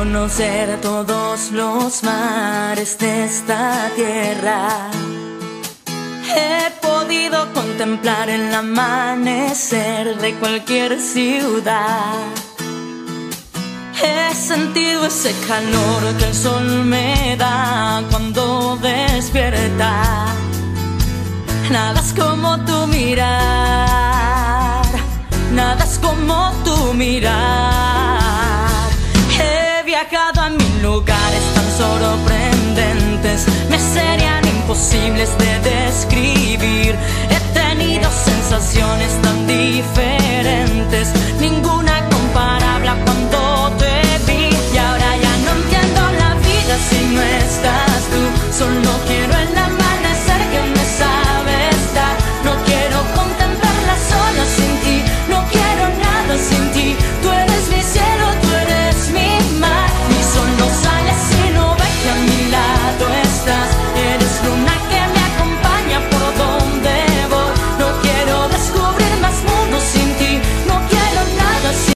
conocer todos los mares de esta tierra. He podido contemplar el amanecer de cualquier ciudad. He sentido ese calor que el sol me da cuando despierta. Nada es como tu mirar, nada es como tu mirar.